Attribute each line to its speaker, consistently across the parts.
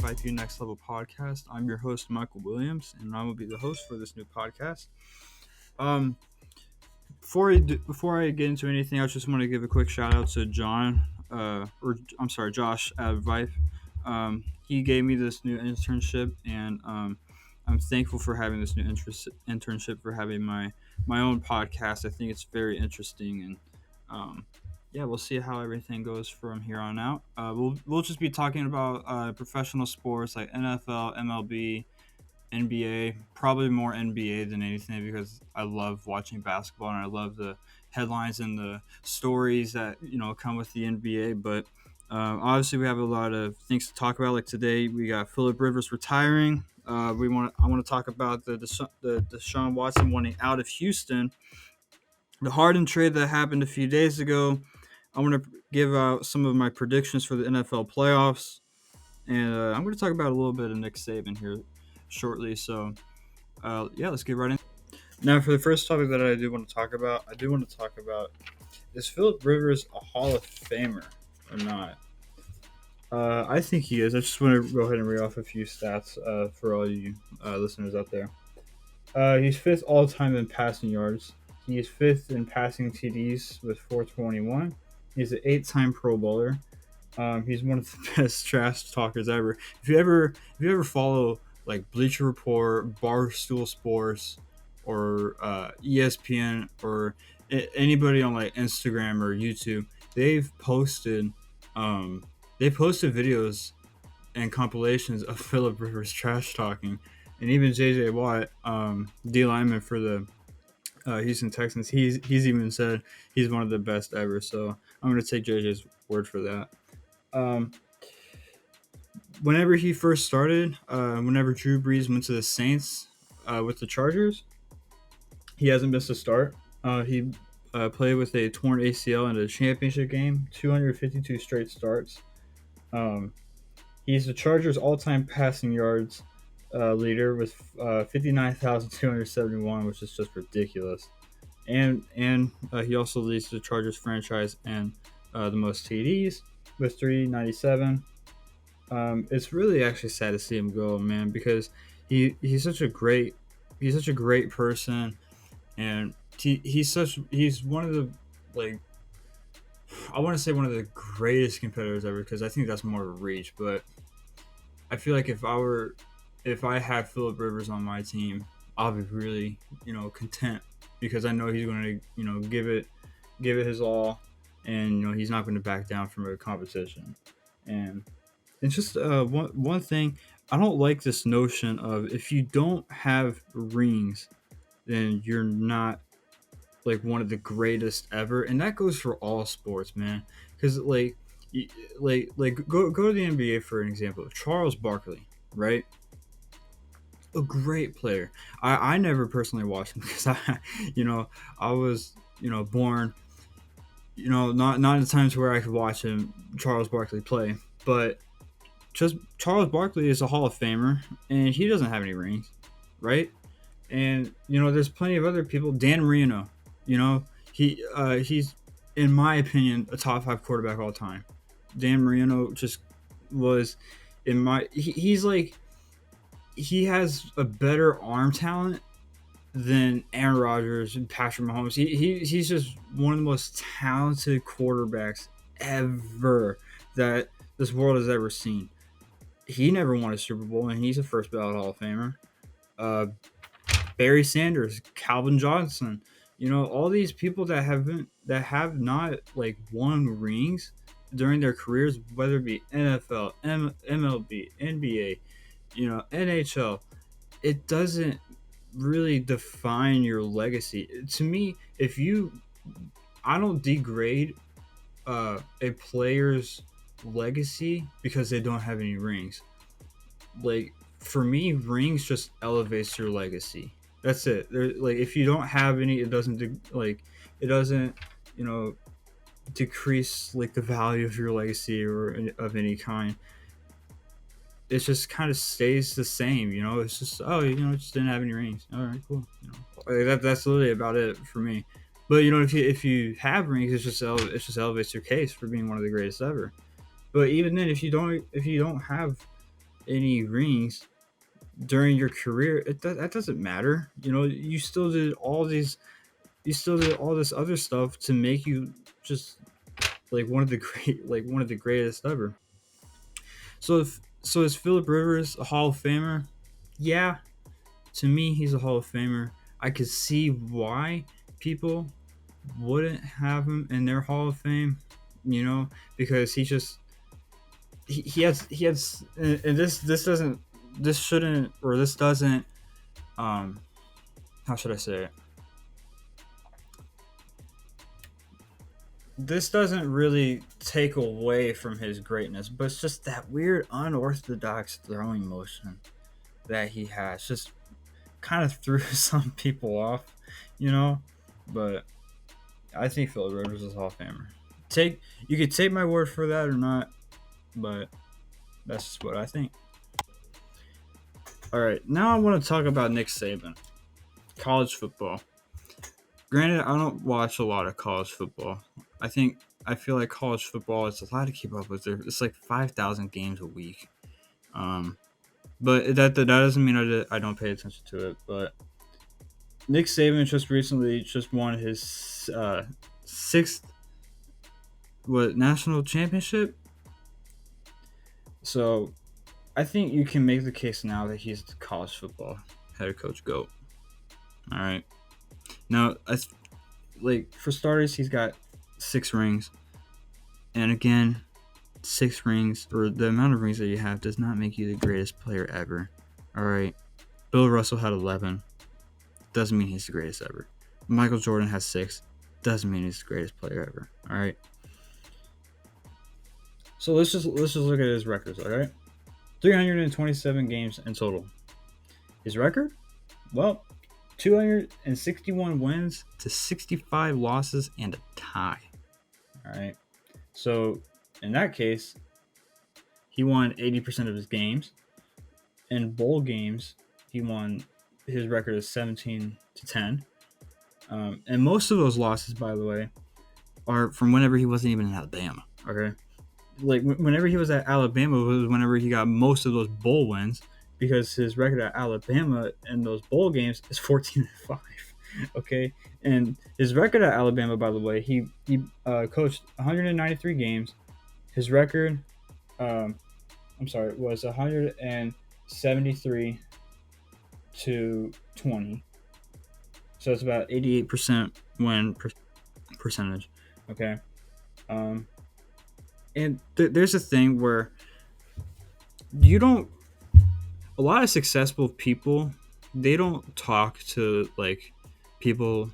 Speaker 1: VYPEU Next Level podcast. I'm your host, Michael Williams, and I will be the host for this new podcast. Um, before I get into anything, I just want to give a quick shout out to Josh at VYPE. He gave me this new internship, and I'm thankful for having this new internship for having my own podcast. I think it's very interesting, and yeah, we'll see how everything goes from here on out. We'll just be talking about professional sports like NFL, MLB, NBA, probably more NBA than anything because I love watching basketball and I love the headlines and the stories that come with the NBA. But obviously, we have a lot of things to talk about. Like today, we got Phillip Rivers retiring. I want to talk about the Deshaun Watson wanting out of Houston, the Harden trade that happened a few days ago. I want to give out some of my predictions for the NFL playoffs, and I'm going to talk about a little bit of Nick Saban here shortly. So, yeah, let's get right in. Now, for the first topic that I do want to talk about, is Phillip Rivers a Hall of Famer or not? I think he is. I just want to go ahead and read off a few stats for all you listeners out there. He's fifth all time in passing yards. He is fifth in passing TDs with 421. He's an 8-time Pro Bowler. He's one of the best trash talkers ever. If you ever follow like Bleacher Report, Barstool Sports, or ESPN, or anybody on like Instagram or YouTube, they've posted videos and compilations of Phillip Rivers trash talking, and even JJ Watt, D lineman for the Houston Texans, he's even said he's one of the best ever. So I'm gonna take JJ's word for that. Whenever he first started, whenever Drew Brees went to the Saints with the Chargers, he hasn't missed a start. He played with a torn ACL in a championship game, 252 straight starts. He's the Chargers' all-time passing yards leader with 59,271, which is just ridiculous. And he also leads the Chargers franchise and the most TDs with 397. It's really actually sad to see him go, man, because he's such a great person, and he's one of the, like, I want to say one of the greatest competitors ever, because I think that's more of a reach, but I feel like if I had Phillip Rivers on my team, I'll be really content, because I know he's going to give it his all, and he's not going to back down from a competition. And it's just one thing, I don't like this notion of if you don't have rings, then you're not like one of the greatest ever, and that goes for all sports, man. Because go to the NBA for an example. Charles Barkley, right? A great player. I never personally watched him because I was born not in the times where I could watch Charles Barkley play, but just Charles Barkley is a Hall of Famer, and he doesn't have any rings, right? And there's plenty of other people. Dan Marino, he's, in my opinion, a top 5 quarterback all time. Dan Marino just was he's like, he has a better arm talent than Aaron Rodgers and Patrick Mahomes. He's just one of the most talented quarterbacks ever that this world has ever seen. He never won a Super Bowl, and he's a first ballot Hall of Famer. Barry Sanders, Calvin Johnson, all these people that have not like won rings during their careers, whether it be NFL, MLB, NBA, NHL, it doesn't really define your legacy. To me, I don't degrade a player's legacy because they don't have any rings. Like, for me, rings just elevates your legacy. That's it. Like, if you don't have any, it doesn't decrease like the value of your legacy or of any kind. It just kind of stays the same. It's just, just didn't have any rings. All right, cool. That's literally about it for me. But if you have rings, it just elevates your case for being one of the greatest ever. But even then, if you don't have any rings during your career, that doesn't matter. You still did all these, you still did all this other stuff to make you just like one of the greatest ever. So is Philip Rivers a Hall of Famer? Yeah, to me, he's a Hall of Famer. I could see why people wouldn't have him in their Hall of Fame, because he has, and this doesn't, this shouldn't, or this doesn't, um how should I say it? This doesn't really take away from his greatness, but it's just that weird unorthodox throwing motion that he has. Just kind of threw some people off, you know. But I think Philip Rivers is Hall of Famer. Take You could take my word for that or not, but that's just what I think. All right, now I want to talk about Nick Saban, college football. Granted, I don't watch a lot of college football. I feel like college football is a lot to keep up with. It's like 5,000 games a week. Um, but that doesn't mean I don't pay attention to it. But Nick Saban just recently just won his sixth national championship. So I think you can make the case now that he's the college football head coach GOAT. All right. Now, like for starters, he's got 6 rings, and again, 6 rings, or the amount of rings that you have, does not make you the greatest player ever. All right. Bill Russell had 11. Doesn't mean he's the greatest ever. Michael Jordan has 6. Doesn't mean he's the greatest player ever. All right. So let's just look at his records. All right. 327 games in total. His record? Well, 261 wins to 65 losses and a tie. All right. So in that case, he won 80% of his games. In bowl games, he won. His record is 17-10. And most of those losses, by the way, are from whenever he wasn't even in Alabama. Okay. Like whenever he was at Alabama was whenever he got most of those bowl wins, because his record at Alabama in those bowl games is 14-5. Okay, and his record at Alabama, by the way, he coached 193 games. His record, was 173 to 20. So it's about 88% win percentage. Okay. And there's a thing where you don't, a lot of successful people, they don't talk to like people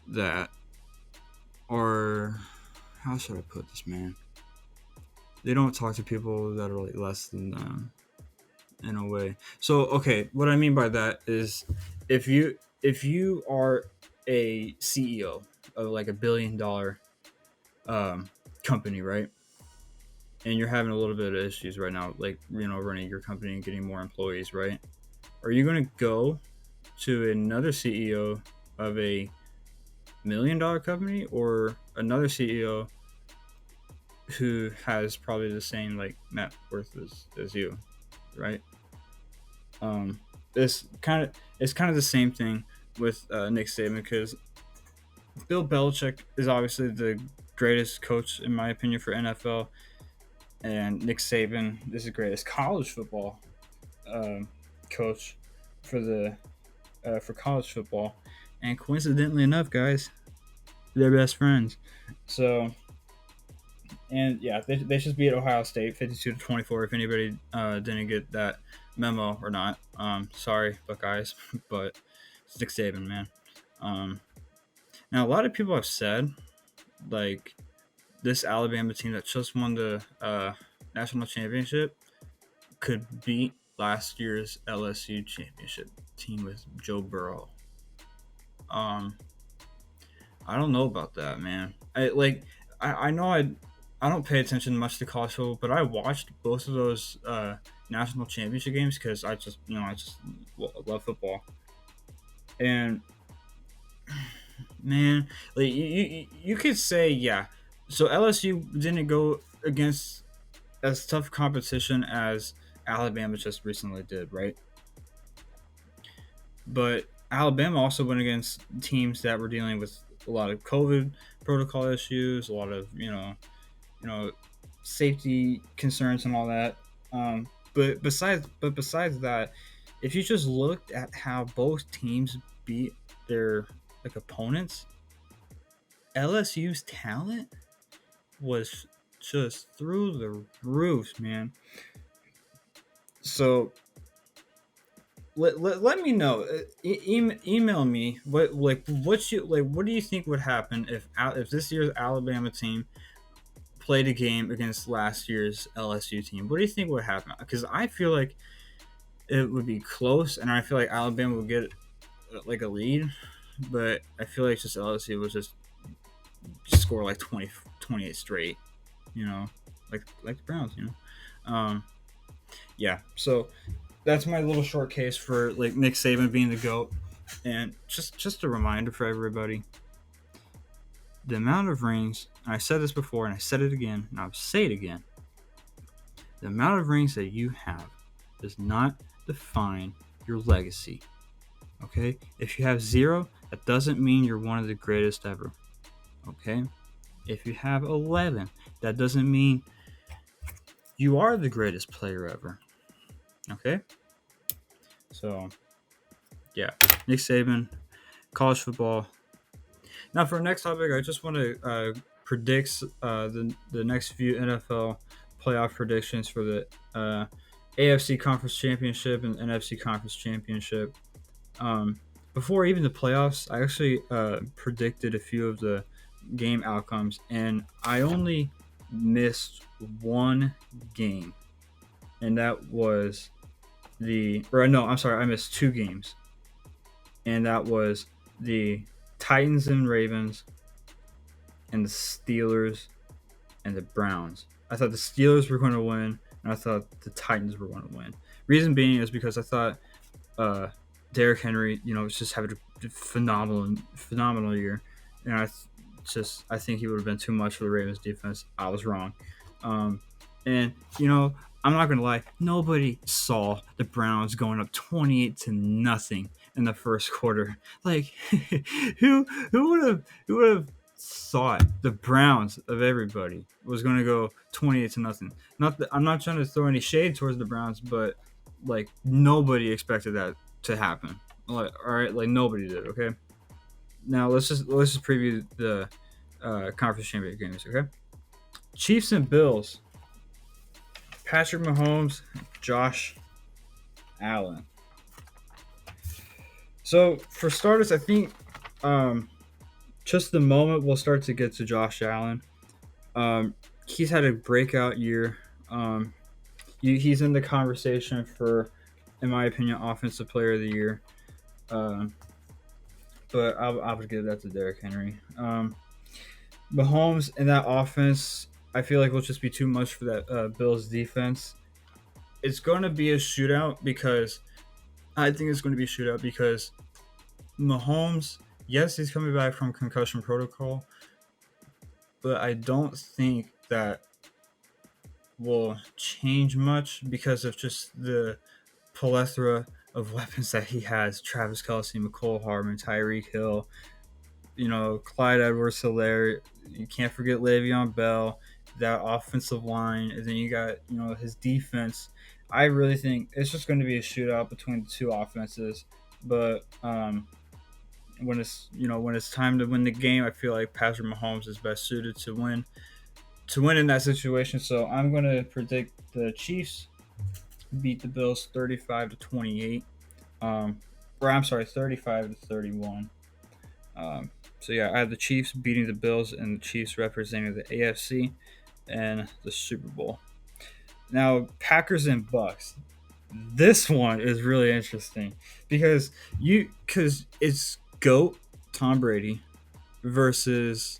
Speaker 1: that are, how should I put this, man? They don't talk to people that are like less than them in a way. So okay, what I mean by that is if you are a CEO of like $1 billion company, right? And you're having a little bit of issues right now, like, running your company and getting more employees, right? Are you going to go to another CEO of a $1 million company, or another CEO who has probably the same like net worth as you, right? It's kind of the same thing with Nick Saban, because Bill Belichick is obviously the greatest coach in my opinion for NFL, and Nick Saban is the greatest college football coach for college football. And coincidentally enough, guys, they're best friends. So, and yeah, they should be at Ohio State 52-24. If anybody didn't get that memo or not, sorry, Buckeyes, but it's Nick Saban, man. Now a lot of people have said like this Alabama team that just won the national championship could beat last year's LSU championship team with Joe Burrow. I don't know about that, man. I know I don't pay attention much to college football, but I watched both of those national championship games because I just love football. And man, like you could say, yeah. So LSU didn't go against as tough competition as Alabama just recently did, right? But Alabama also went against teams that were dealing with a lot of COVID protocol issues, a lot of you know safety concerns and all that. But besides that, if you just looked at how both teams beat their opponents, LSU's talent was just through the roof, man. So let me know. Email me what do you think would happen if this year's Alabama team played a game against last year's LSU team? What do you think would happen? Because I feel like it would be close, and I feel like Alabama would get like a lead, but I feel like just LSU would just score like 28 straight, you know, like the Browns, Yeah, so that's my little short case for like Nick Saban being the GOAT. And just a reminder for everybody, the amount of rings, I said this before and I said it again, and I'll say it again. The amount of rings that you have does not define your legacy. Okay? If you have 0, that doesn't mean you're one of the greatest ever. Okay? If you have 11, that doesn't mean you are the greatest player ever. Okay? So, yeah. Nick Saban, college football. Now, for our next topic, I just want to predict the next few NFL playoff predictions for the AFC Conference Championship and NFC Conference Championship. Before even the playoffs, I actually predicted a few of the game outcomes, and I only missed one game, and that was I missed 2 games, and that was the Titans and Ravens and the Steelers and the Browns. I thought the Steelers were going to win, and I thought the Titans were going to win. Reason being is because I thought Derrick Henry, was just having a phenomenal year, and I think he would have been too much for the Ravens defense. I was wrong, and I'm not gonna lie, nobody saw the Browns going up 28-0 in the first quarter. Like, who would have thought the Browns of everybody was going to go 28-0? Not that I'm not trying to throw any shade towards the Browns, but like nobody expected that to happen. Like, all right, like nobody did. Okay, now let's just preview the conference championship games. Okay, Chiefs and Bills. Patrick Mahomes, Josh Allen. So for starters, I think just the moment we'll start to get to Josh Allen. He's had a breakout year. He's in the conversation for, in my opinion, Offensive Player of the Year. But I would give that to Derrick Henry. Mahomes in that offense, I feel like will just be too much for that Bills defense. It's going to be a shootout because Mahomes, yes, he's coming back from concussion protocol, but I don't think that will change much because of just the plethora of weapons that he has. Travis Kelce, McCole Hardman, Tyreek Hill, Clyde Edwards-Helaire. You can't forget Le'Veon Bell, that offensive line, and then you got, his defense. I really think it's just going to be a shootout between the two offenses. But when it's time to win the game, I feel like Patrick Mahomes is best suited to win in that situation. So I'm going to predict the Chiefs beat the Bills 35-28. Or I'm sorry, 35-31. So yeah, I have the Chiefs beating the Bills and the Chiefs representing the AFC and the Super Bowl. Now, Packers and Bucks. This one is really interesting because it's GOAT Tom Brady versus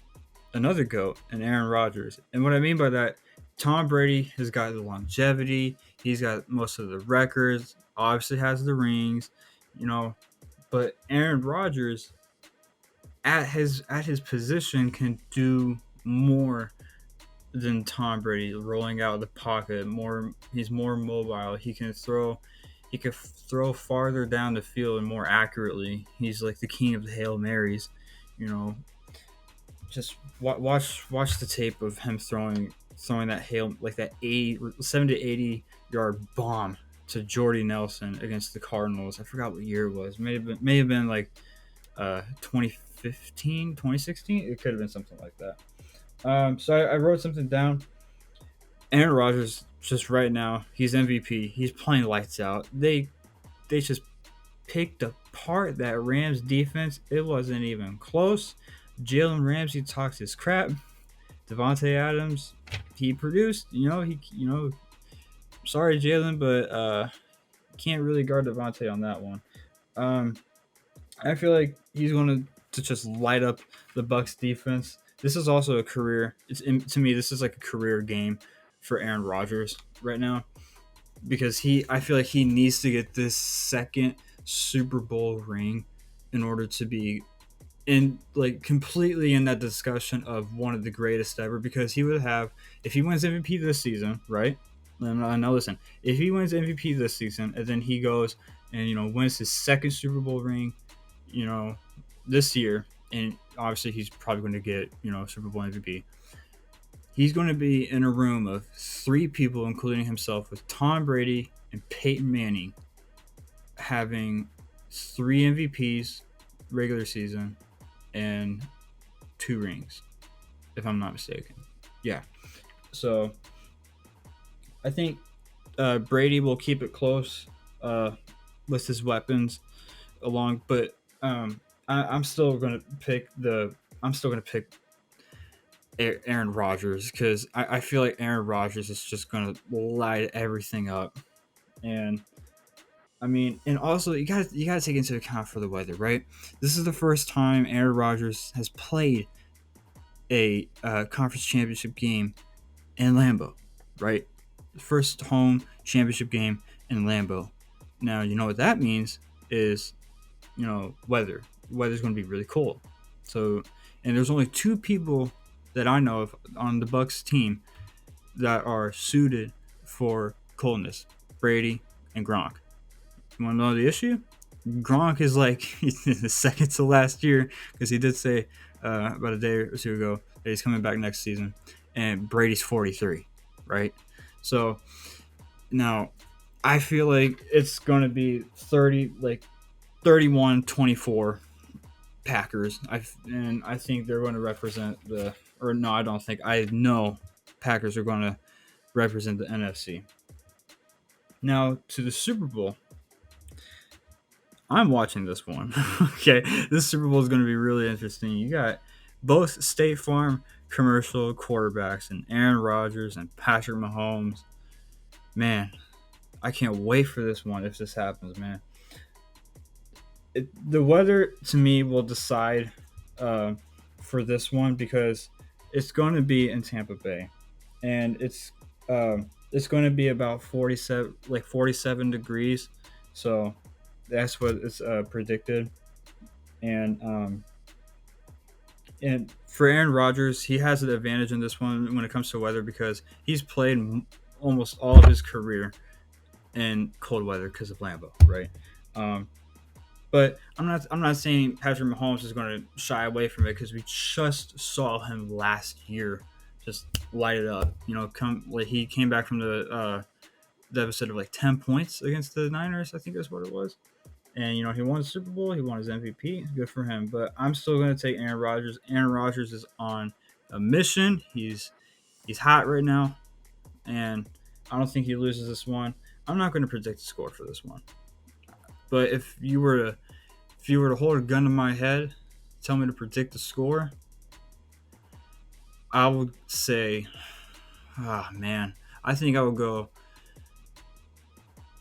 Speaker 1: another GOAT and Aaron Rodgers. And what I mean by that, Tom Brady has got the longevity. He's got most of the records. Obviously has the rings, But Aaron Rodgers, at his position, can do more than Tom Brady, rolling out of the pocket. He's more mobile. He can throw farther down the field and more accurately. He's like the king of the Hail Marys. You know, just watch the tape of him throwing that hail like that 70 to 80 yard bomb to Jordy Nelson against the Cardinals. I forgot what year it was. May have been like 2015, 2016. It could have been something like that. So I wrote something down. Aaron Rodgers, just right now, he's MVP. He's playing lights out. They just picked apart that Rams defense. It wasn't even close. Jalen Ramsey talks his crap. Devontae Adams, he produced. Sorry Jalen, but can't really guard Devontae on that one. Um, I feel like he's going to just light up the Bucks defense. This is also a career. To me, this is like a career game for Aaron Rodgers right now because I feel like he needs to get this second Super Bowl ring in order to be in like completely in that discussion of one of the greatest ever because he would have if he wins MVP this season, right? And now listen, if he wins MVP this season and then he goes and wins his second Super Bowl ring, you know, this year, and obviously he's probably going to get Super Bowl MVP. He's going to be in a room of three people, including himself, with Tom Brady and Peyton Manning having three MVPs regular season and two rings, if I'm not mistaken. Yeah. So I think Brady will keep it close with his weapons along, but I'm still gonna pick Aaron Rodgers because I feel like Aaron Rodgers is just gonna light everything up, and I mean, and also you gotta take into account for the weather, right? This is the first time Aaron Rodgers has played a conference championship game in Lambeau, right? First home championship game in Lambeau. Now you know what that means is weather. The weather's going to be really cold. So, and there's only two people that I know of on the Bucks team that are suited for coldness: Brady and Gronk. You want to know the issue? Gronk is like the second to last year because he did say about a day or two ago that he's coming back next season, and Brady's 43, right? So now I feel like it's going to be 31-24 Packers. I think they're going to represent I don't think. I know Packers are going to represent the NFC. Now to the Super Bowl. I'm watching this one. Okay, this Super Bowl is going to be really interesting. You got both State Farm commercial quarterbacks and Aaron Rodgers and Patrick Mahomes. Man, I can't wait for this one if this happens, man. The weather to me will decide for this one because it's going to be in Tampa Bay, and it's going to be about 47 degrees. So that's what is predicted. And for Aaron Rodgers, he has an advantage in this one when it comes to weather because he's played almost all of his career in cold weather because of Lambeau, right? But I'm not saying Patrick Mahomes is going to shy away from it because we just saw him last year just light it up. He came back from the deficit of like 10 points against the Niners. I think that's what it was. And he won the Super Bowl. He won his MVP. Good for him. But I'm still going to take Aaron Rodgers. Aaron Rodgers is on a mission. He's hot right now, and I don't think he loses this one. I'm not going to predict the score for this one. But if you were to hold a gun to my head, tell me to predict the score, I would say, oh man, I think I would go.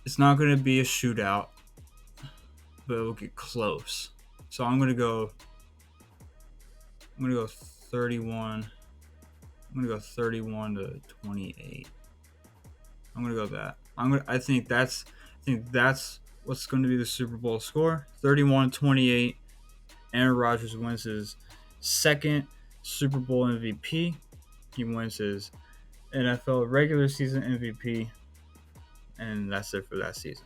Speaker 1: It's not going to be a shootout, but it will get close. So I'm going to go 31. I'm going to go 31 to 28. I'm going to go that. I think that's what's going to be the Super Bowl score. 31-28. Aaron Rodgers wins his second Super Bowl MVP. He wins his NFL regular season MVP, and that's it for that season.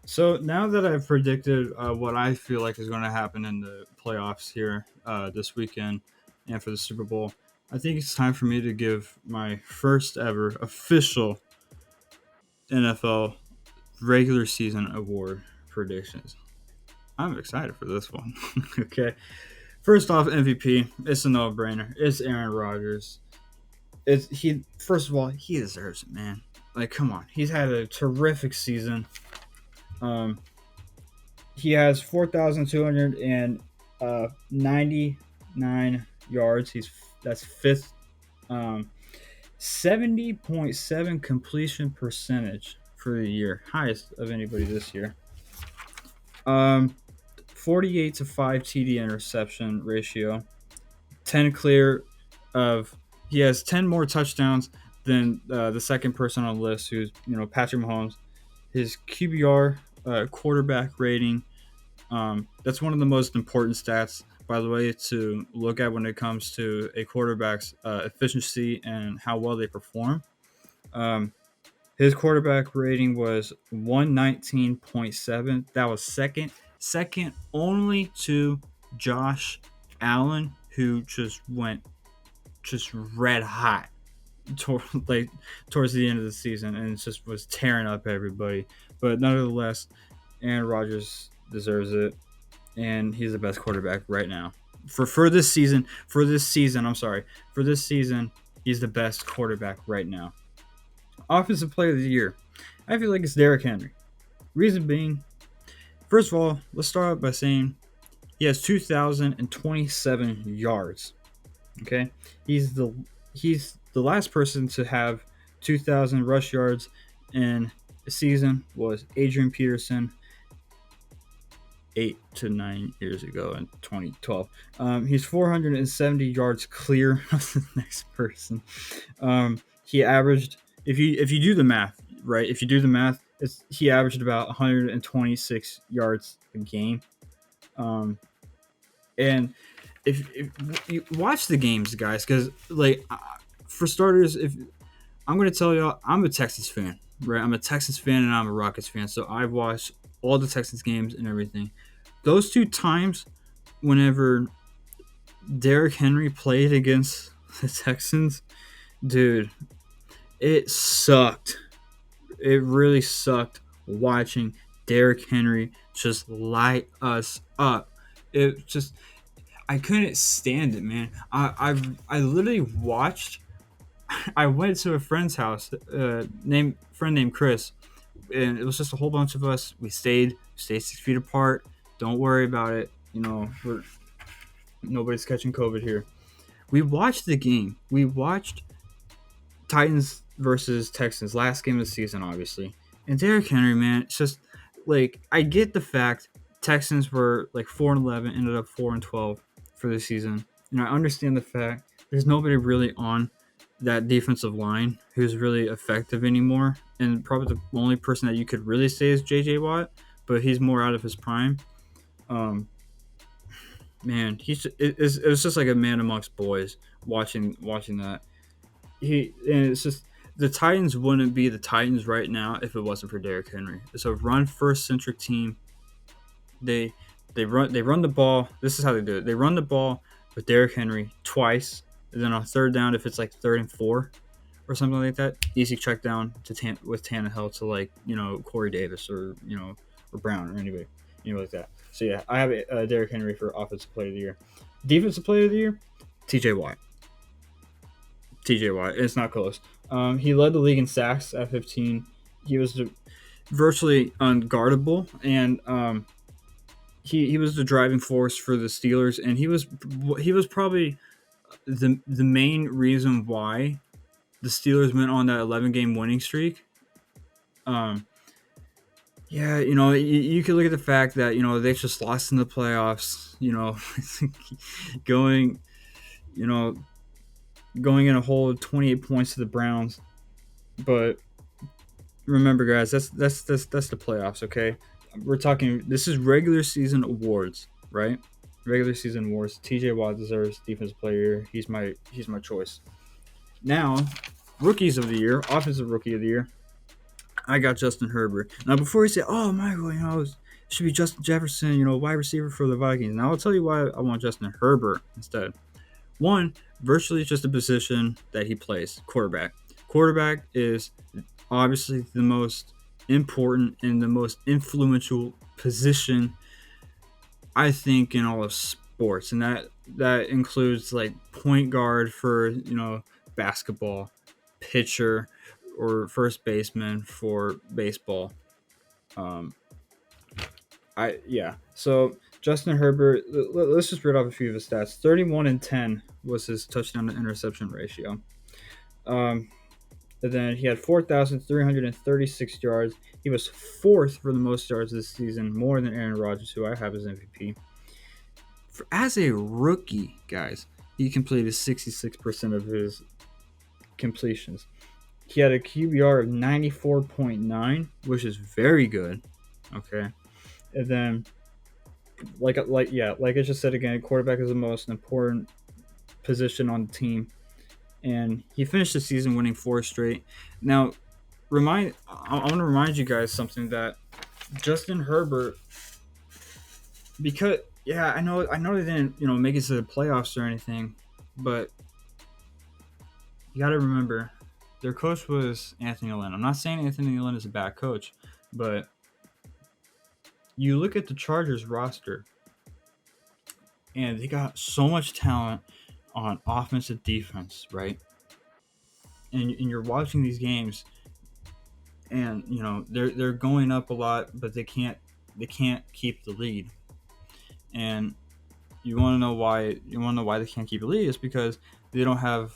Speaker 1: So now that I've predicted what I feel like is going to happen in the playoffs here this weekend and for the Super Bowl, I think it's time for me to give my first ever official NFL regular season award predictions. I'm excited for this one. Okay. First off, MVP. It's a no-brainer. It's Aaron Rodgers. First of all, he deserves it, man. Like, come on. He's had a terrific season. Um, he has 4,299 yards. That's fifth. 70.7 completion percentage for the year, highest of anybody this year. 48 to 5 TD interception ratio. 10 clear of. He has 10 more touchdowns than the second person on the list, who's Patrick Mahomes. His QBR quarterback rating. That's one of the most important stats, by the way, to look at when it comes to a quarterback's efficiency and how well they perform. His quarterback rating was 119.7. That was second only to Josh Allen, who just went red hot towards the end of the season and just was tearing up everybody. But nonetheless, Aaron Rodgers deserves it, and he's the best quarterback right now. For this season, he's the best quarterback right now. Offensive Player of the Year, I feel like it's Derrick Henry. Reason being, first of all, let's start out by saying he has 2,027 yards. Okay, he's the last person to have 2,000 rush yards in a season was Adrian Peterson 8 to 9 years ago in 2012. He's 470 yards clear of the next person. He averaged, if you do the math, right? If you do the math, he averaged about 126 yards a game. And if you watch the games, guys, because for starters, if I'm going to tell y'all, I'm a Texans fan, right? I'm a Texans fan and I'm a Rockets fan, so I've watched all the Texans games and everything. Those two times, whenever Derrick Henry played against the Texans, dude, it sucked. It really sucked watching Derrick Henry just light us up. I couldn't stand it, man. I literally watched. I went to a friend's house, named Chris, and it was just a whole bunch of us. We stayed 6 feet apart. Don't worry about it. Nobody's catching COVID here. We watched the game. We watched Titans versus Texans, last game of the season, obviously. And Derrick Henry, man, it's just I get the fact Texans were 4-11, ended up 4-12 for the season. I understand the fact there's nobody really on that defensive line who's really effective anymore, and probably the only person that you could really say is J.J. Watt, but he's more out of his prime. Man, it was just like a man amongst boys watching that. And it's just the Titans wouldn't be the Titans right now if it wasn't for Derrick Henry. It's a run first centric team. They run the ball. This is how they do it. They run the ball with Derrick Henry twice, and then on third down, if it's 3rd and 4 or something like that, easy check down to with Tannehill to Corey Davis or Brown or anybody like that. So yeah, I have Derrick Henry for Offensive Player of the Year. Defensive Player of the Year, T.J. Watt. It's not close. He led the league in sacks at 15. He was virtually unguardable, and he was the driving force for the Steelers, and he was probably the main reason why the Steelers went on that 11-game winning streak. Yeah, you could look at the fact that they just lost in the playoffs. Going in a hole 28 points to the Browns, but remember, guys, that's the playoffs. Okay, we're talking. This is regular season awards, right? Regular season awards. T.J. Watt deserves Defensive Player. He's my choice. Now, rookies of the year, offensive rookie of the year, I got Justin Herbert. Now, before you say, "Oh, Michael, it should be Justin Jefferson, wide receiver for the Vikings." Now, I'll tell you why I want Justin Herbert instead. One, virtually just a position that he plays, quarterback. Quarterback is obviously the most important and the most influential position, I think, in all of sports, and that includes like point guard for basketball, pitcher, or first baseman for baseball. Um, I yeah. So Justin Herbert, let's just read off a few of his stats. 31-10 was his touchdown to interception ratio. Um, and then he had 4,336 yards. He was fourth for the most yards this season, more than Aaron Rodgers, who I have as MVP. As a rookie, guys, he completed 66% of his completions. He had a QBR of 94.9, which is very good. Okay. And then like I just said again, quarterback is the most important position on the team. And he finished the season winning 4 straight. Now, I want to remind you guys something, that Justin Herbert, because I know they didn't make it to the playoffs or anything, but you got to remember their coach was Anthony Lynn. I'm not saying Anthony Lynn is a bad coach, but you look at the Chargers roster and they got so much talent on offensive defense, right? And you're watching these games, and they're going up a lot, but they can't keep the lead. And you want to know why? You want to know why they can't keep the lead? Is because they don't have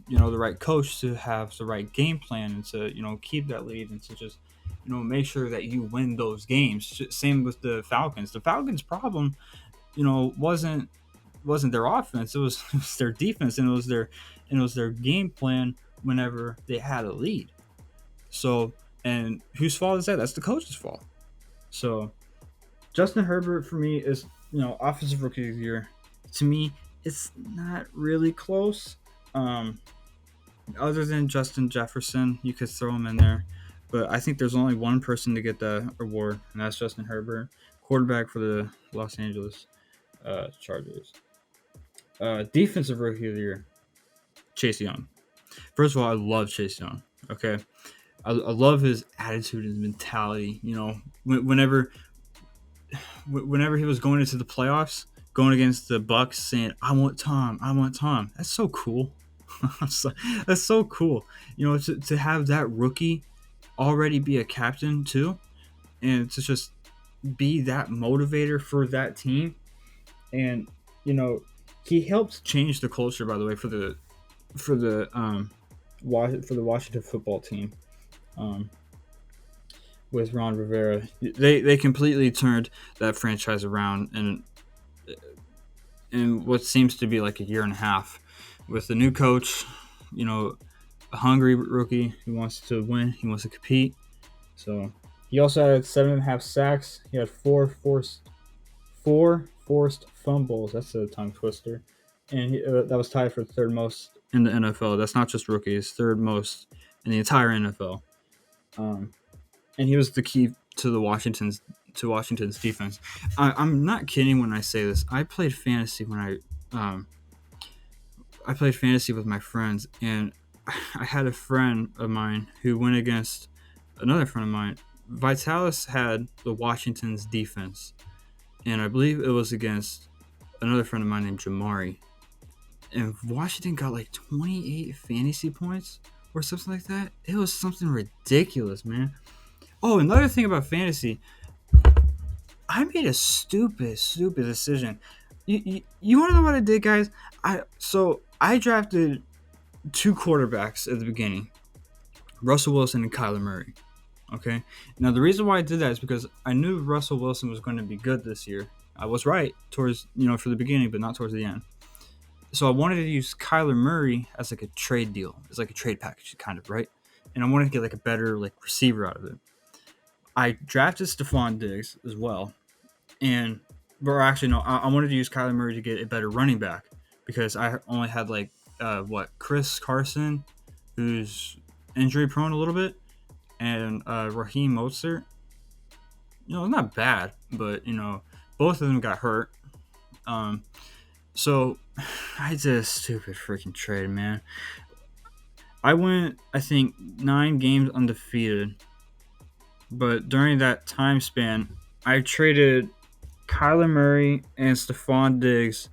Speaker 1: the right coach to have the right game plan and to keep that lead and to just make sure that you win those games. Same with the Falcons. The Falcons' problem wasn't their offense. It was their defense, and it was their game plan whenever they had a lead. So, and whose fault is that? That's the coach's fault. So Justin Herbert for me is offensive rookie of the year. To me, it's not really close. Um, Other than Justin Jefferson, you could throw him in there, but I think there's only one person to get the award, and that's Justin Herbert, quarterback for the Los Angeles Chargers. Defensive rookie of the year, Chase Young. First of all, I love Chase Young. Okay, I love his attitude and mentality. Whenever he was going into the playoffs, going against the Bucks, saying, "I want Tom, I want Tom." That's so cool. That's so cool. To have that rookie already be a captain too, and to just be that motivator for that team. And he helped change the culture, by the way, for the Washington football team. Um, with Ron Rivera, they completely turned that franchise around in what seems to be like a year and a half, with the new coach, a hungry rookie who wants to win, he wants to compete. So he also had 7.5 sacks. He had four forced fumbles. That's a tongue twister, and that was tied for third most in the NFL. That's not just rookies, third most in the entire NFL. And he was the key to Washington's defense. I'm not kidding when I say this. I played fantasy I played fantasy with my friends, and I had a friend of mine who went against another friend of mine. Vitalis had the Washington's defense, and I believe it was against another friend of mine named Jamari. And Washington got like 28 fantasy points or something like that. It was something ridiculous, man. Oh, another thing about fantasy, I made a stupid decision. You want to know what I did, guys? I drafted 2 quarterbacks at the beginning, Russell Wilson and Kyler Murray. Okay. Now the reason why I did that is because I knew Russell Wilson was going to be good this year. I was right towards for the beginning, but not towards the end. So I wanted to use Kyler Murray as like a trade deal. It's like a trade package, kind of, right? And I wanted to get like a better like receiver out of it. I drafted Stephon Diggs as well, or actually no, I wanted to use Kyler Murray to get a better running back because I only had like Chris Carson, who's injury prone a little bit, and Raheem Mostert. It's not bad, but both of them got hurt. Um, so I did a stupid freaking trade, man. I went, I think, 9 games undefeated, but during that time span, I traded Kyler Murray and Stephon Diggs,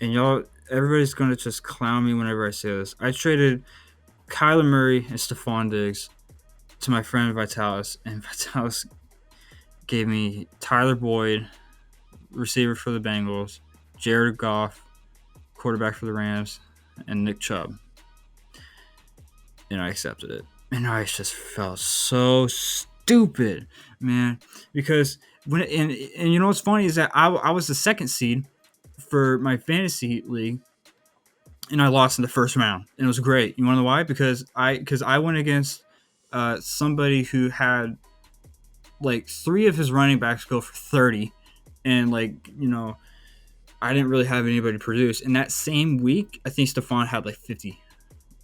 Speaker 1: and everybody's gonna just clown me whenever I say this. I traded Kyler Murray and Stephon Diggs to my friend Vitalis, and Vitalis gave me Tyler Boyd, receiver for the Bengals, Jared Goff, quarterback for the Rams, and Nick Chubb. And I accepted it. And I just felt so stupid, man. Because and what's funny is that I was the second seed for my fantasy league, and I lost in the first round. And it was great. You want to know why? Because I went against somebody who had like 3 of his running backs go for 30, and I didn't really have anybody produce. And that same week, I think Stephon had like 50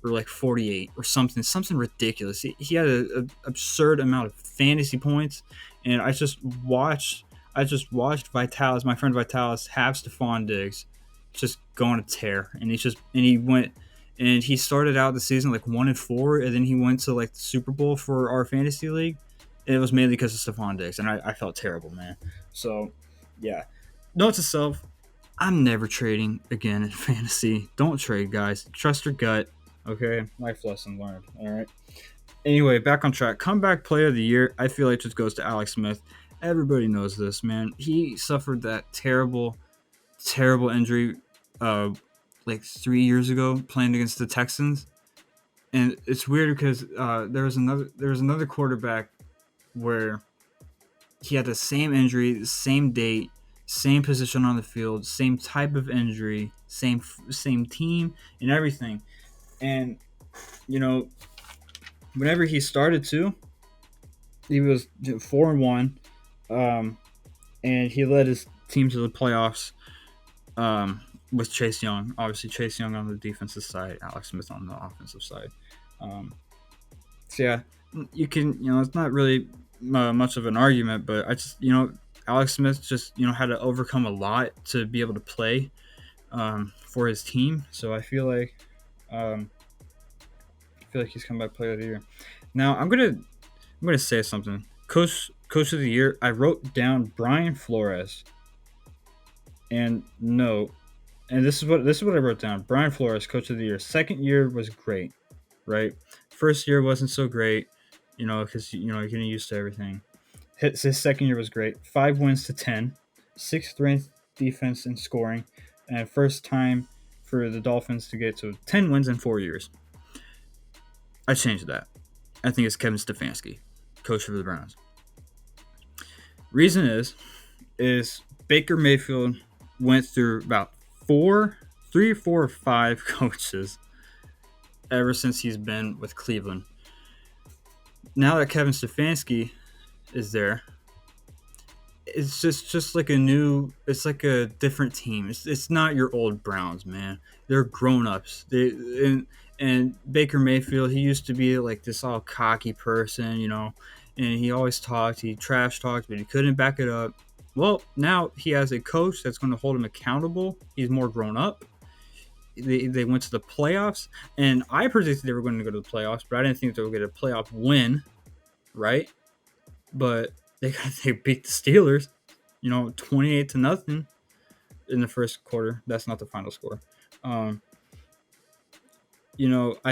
Speaker 1: or like 48 or something ridiculous. He had an absurd amount of fantasy points, and I just watched Vitalis, my friend Vitalis, have Stephon Diggs just go on a tear, and he started out the season like 1-4, and then he went to like the Super Bowl for our fantasy league, and it was mainly because of Stephon Diggs, and I felt terrible, man. So yeah, note to self: I'm never trading again in fantasy. Don't trade, guys. Trust your gut. Okay, life lesson learned. All right. Anyway, back on track. Comeback player of the year, I feel like just goes to Alex Smith. Everybody knows this, man. He suffered that terrible injury, like 3 years ago, playing against the Texans, and it's weird because there was another quarterback where he had the same injury, the same date, same position on the field, same type of injury, same team, and everything. And whenever he started to, he was 4-1, and he led his team to the playoffs with Chase Young. Obviously, Chase Young on the defensive side, Alex Smith on the offensive side. So yeah, you can it's not really much of an argument, but I just Alex Smith just had to overcome a lot to be able to play for his team. So I feel like he's comeback player of the year. Now I'm gonna say something. Coach of the year. I wrote down Brian Flores, and this is what I wrote down. Brian Flores, coach of the year. Second year was great, right? First year wasn't so great, because you're getting used to everything. His second year was great. 5 wins to 10, 6th ranked defense in scoring, and first time for the Dolphins to get to 10 wins in 4 years. I changed that. I think it's Kevin Stefanski, coach of the Browns. Reason is Baker Mayfield went through about 3 or 4 or 5 coaches ever since he's been with Cleveland. Now that Kevin Stefanski is there, it's just like it's like a different team. It's not your old Browns, man. They're grown-ups. And Baker Mayfield, he used to be like this all cocky person, and he always he trash talked, but he couldn't back it up. Well, now he has a coach that's going to hold him accountable. He's more grown up. They went to the playoffs, and I predicted they were going to go to the playoffs, but I didn't think they would get a playoff win, right? But they beat the Steelers, 28-0 in the first quarter. That's not the final score. I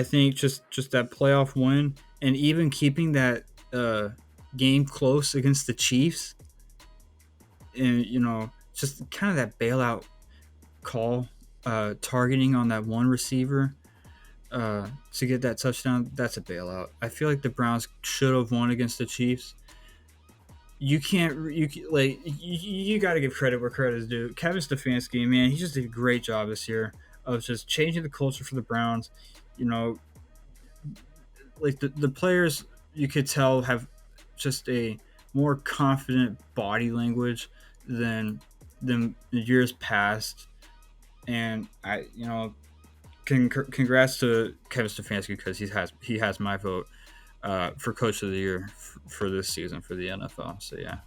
Speaker 1: think just that playoff win, and even keeping that game close against the Chiefs, and just kind of that bailout call, targeting on that one receiver to get that touchdown. That's a bailout. I feel like the Browns should have won against the Chiefs. You got to give credit where credit is due. Kevin Stefanski, man, he just did a great job this year of just changing the culture for the Browns. Like the players, you could tell, have just a more confident body language than years past. And congrats to Kevin Stefanski because he has my vote for Coach of the Year for this season for the NFL. So yeah.